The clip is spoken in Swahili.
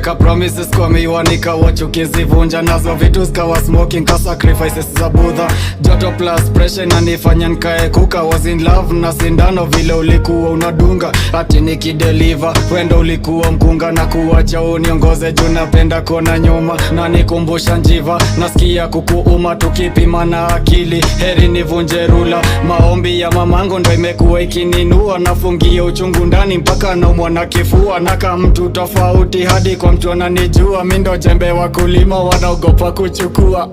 Weka promises kwa miwani kawa chuki zivunja, nazo vitu zikawa smoking ka sacrifices za Buddha. Joto plus pressure na nifanya nikae kuka. Was in love na sindano vile ulikuwa unadunga, ati nikideliver wendo ulikuwa mkunga. Na kuwacha uniongoze juu napenda kona nyuma, na nikumbusha njiva nasikia kukuuma. Tukipima na akili heri nivunje rula. Maombi ya mamangu ndo imekuwa ikininua, nafungia uchungu ndani mpaka naumwa na kifua. Naka mtu tofauti hadi kwa mtu ananijua, mi ndo jembe wa kulima wanaogopa kuchukua.